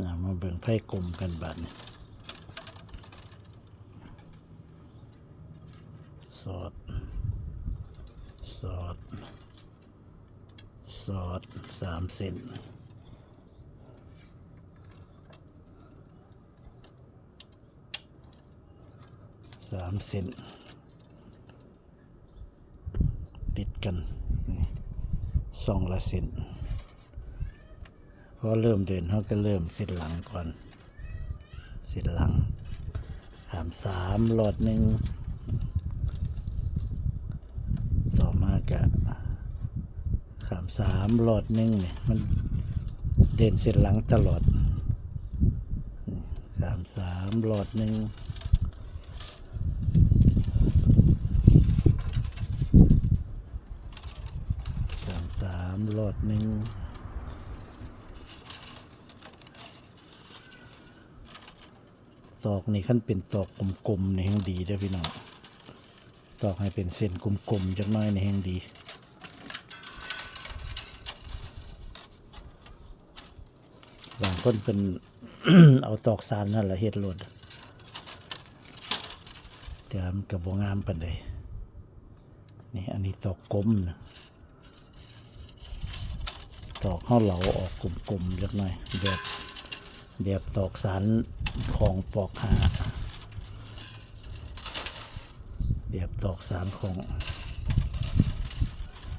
มาเบิ่งไพ่กลมกันบัดนี้สอด3 เซนติดกันช่องละเซนพอเริ่มเดินเขาก็เริ่มเส้นหลังก่อนเส้นหลังขาม3หลอดหนึ่งต่อมากะขาม3หลอดหนึ่งเนี่ยมันเดินเส้นหลังตลอดขาม3หลอดหนึ่งขาม3หลอดหนึ่งตอกนี่ขั้นเป็นตอกกลมๆในแห่งดีเด้อพี่น้องตอกให้เป็นเส้นกลมๆจักหน่อยในแห่งดีบางคนเป็น เอาตอกสารนั่นแหละเฮ็ดโลดแต่มันก็บ่งามปานใดนี่อันนี้ตอกกลมนะตอกเฮาเหลาออกกลมๆจักหน่อยแบบตอกสารของปอกหาแบบตอกสารของ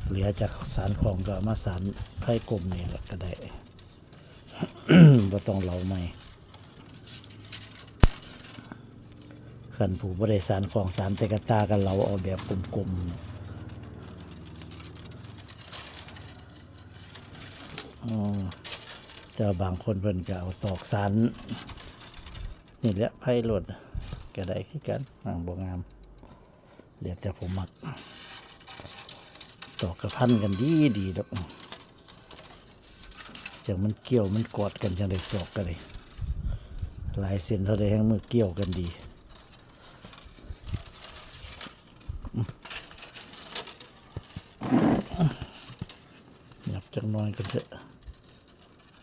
เหลือจากสารของก็มาสารไพ่กลมนี่แหละก็ได้ บ่ต้องเหลาใหม่ขันผู้บ่ได้สารของสารแต่กระตากันเหลาเอาแบบกลมๆแต่บางคนเพิ่นก็เอาตอกสารนี่แหละไพ่รถก็ได้คือกันบ่งามเดี๋ยวแต่ผมมักตอกกระพันกันดีดอกจากมันเกี่ยวมันกอดกันจังได้ตอกกันเลยหลายเส้นเท่าใดแห่งมือเกี่ยวกันดีหยับจังน้อยกันเถอะ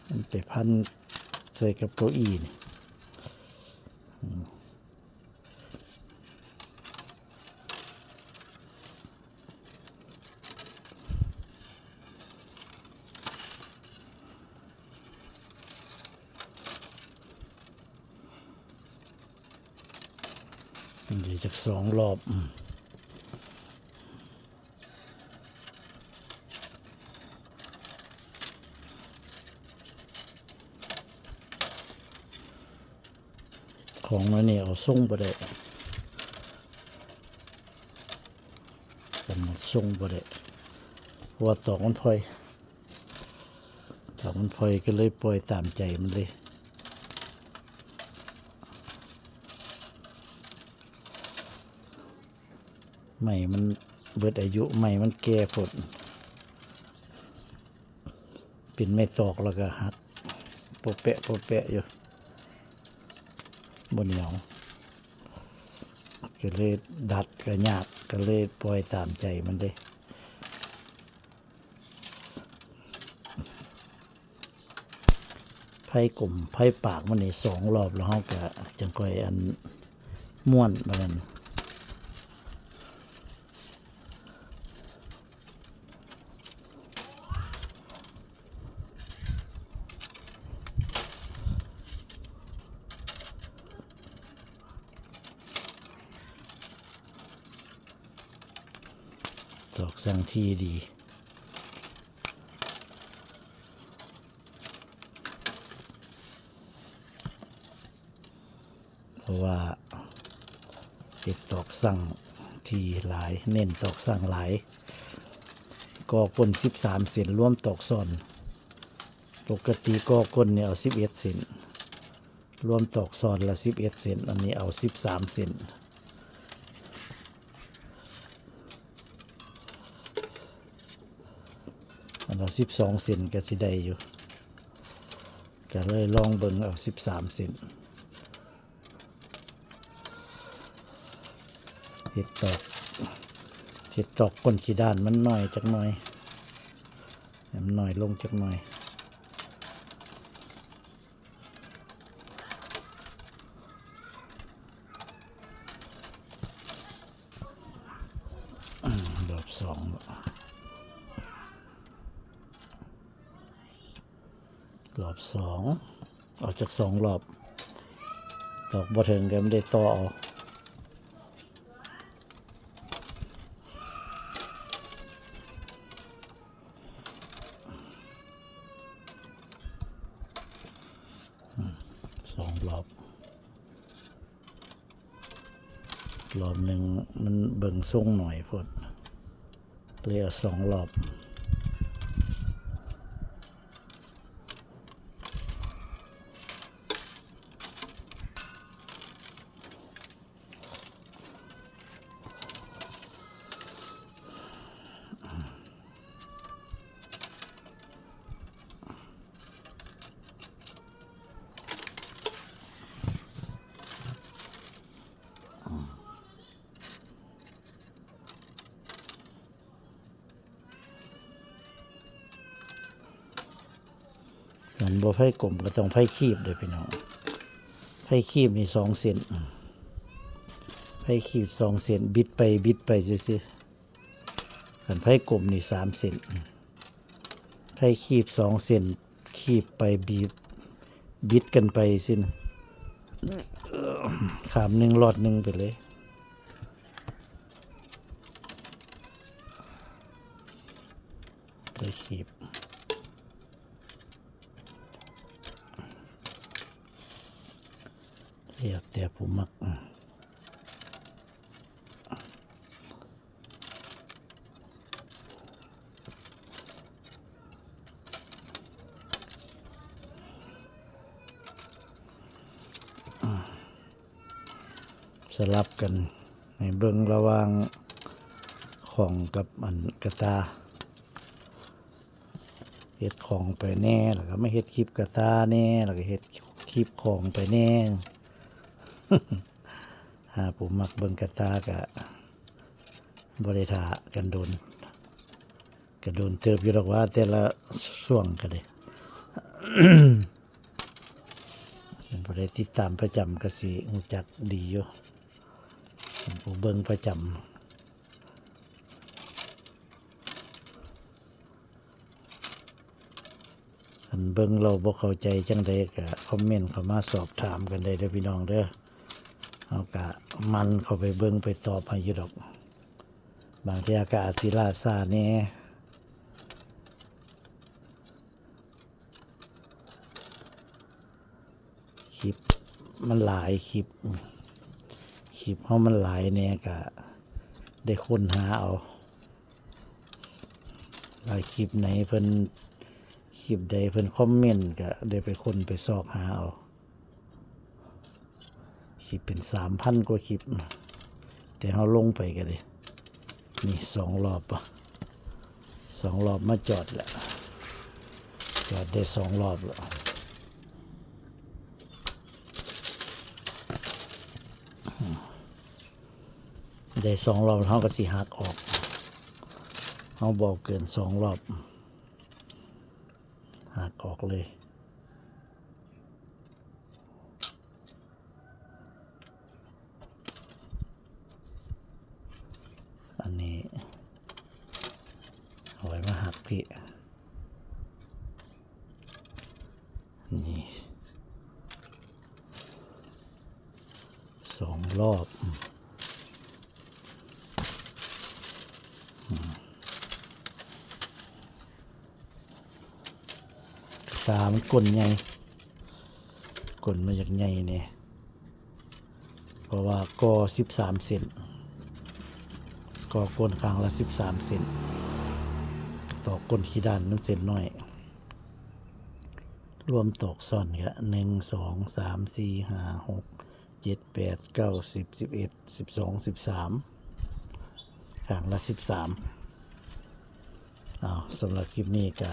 มันไปพันใส่กับเก้าอี้นี่เดี๋ยวจาก2 รอบของมันนี่เอาส่งบ่ได้กันส่งบ่ได้เพราะว่าตอกมันพลอยก็เลยปล่อยตามใจมันเลยใหม่มันเบิดอายุใหม่มันแก่ผลเป็นไม่ตอกแล้วก็หักโปะแปะอยู่บนเหนียวก็เลยดัดก็ยากก็เลยปล่อยตามใจมันเลยไพ่กลมไพ่ปากมันนี่2 รอบแล้วเขาก็จังค่อยอันม้วนมากันตอกสั่งที่ดีเพราะว่าติดตอกสั่งทีหลายเน้นตอกสั่งหลายก็ก้น13 เซนรวมตอกซ้อนปกติก็ก้นเนี่ยเอา11 เซนรวมตอกซ้อนละ11 เซนอันนี้เอา13 เซนอันเอา12 เซนก็สิได้อยู่ก็เลยลองเบิ่งเอา13 เซนเห็ดตอกก้นขี้ด้านมันน้อยจักหน่อยมันน้อยลงจักหน่อย รอบสองออกจากสองรอบตอกบ่ถึงก็ไม่ได้ต่อเอาสองรอบรอบหนึ่งมันเบิ่งทรงหน่อยพอดเลยเอาสองรอบมันบ่ไผ่กลมก็ต้องไผ่คีบเลยพี่น้องไผ่คีบนี่2 เซนไผ่คีบ2 เซนบิดไปซื่อๆกันไผ่กลมนี่3 เซนไผ่คีบ2 เซนคีบไปบิดกันไปสินะขาม1 หลอด 1ไปเลยไผ่คีบเรียกแต่ผู้มักสลับกันให้เบิ่งระหว่างของกับอันกระตาเฮ็ดของไปแน่แล้วก็ไม่เฮ็ดคลิปกระตาแน่แล้วก็เฮ็ดคลิปของไปแน่ ผมมักเบิ่งกระตากะบริทากันโดนเติบอยู่ดอกว่าแต่ละช่วงก็ได้ เป็นบริติดตามประจำก็สิรู้จักดีอยู่ผมเบิ่งประจำอันเบิ่งเราบ่เข้าใจจังใดก็คอมเมนต์เข้ามาสอบถามกันได้เด้อพี่น้องเด้อเอากะมันเข้าไปเบิ่งไปตอบให้อยู่ดอกบางทีอากาศสิล่าซ่าแน่คลิปมันหลายคลิปเฮามันหลายแน่ก็ได้ค้นหาเอาหลายคลิปไหนเพิ่นคลิปใดเพิ่นคอมเมนต์ก็ได้ไปค้นไปซอกหาเอาคลิปเป็น 3,000 กว่าคลิปแต่เฮาลงไปก็ได้นี่2 รอบ2 รอบมาจอดแล้วจอดได้2 รอบแล้วได้2 รอบเฮาก็สิหักออกเฮาบอกเกิน2 รอบหักออกเลยอันนี้เอาไว้มาหักพี่นี่2 รอบตามันกลนใหญ่กลนมาจากใหญ่เนี่ยเพราะว่าก็13 เซนก็ก้นข้างละ13 เซนตอกก้นขี้ด้านมันเซนน้อยรวมตอกซ่อนก็1 2 3 4 5 6 7 8 9 10 11 12 13ข้างละ13สำหรับคลิปนี้ก็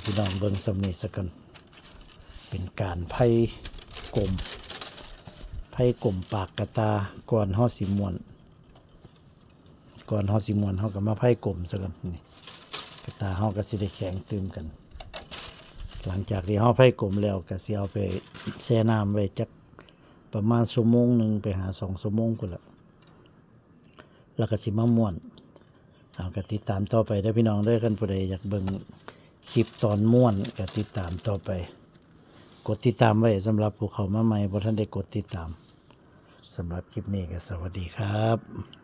พี่น้องเบิ่งสำนีสักกันเป็นการไพ่กลมปากกระตาก่อนห่อสีม่วนเฮาก็มาไพ่กลมสักกันนี่กระตาเฮาก็สิได้แข็งตึมกันหลังจากที่เฮาไพ่กลมแล้วก็สิเอาไปแช่น้ำไว้จักประมาณ1 ชั่วโมงไปหา2 ชั่วโมงพุ่นละแล้วก็สิมาม่วนก็ติดตามต่อไปเด้อพี่น้องเด้อคันผู้ใดอยากเบิ่ง คลิปตอนม่วนก็ติดตามต่อไป กดติดตามไว้สำหรับผู้เข้ามาใหม่บ่ทันได้กดติดตามสำหรับคลิปนี้ก็สวัสดีครับ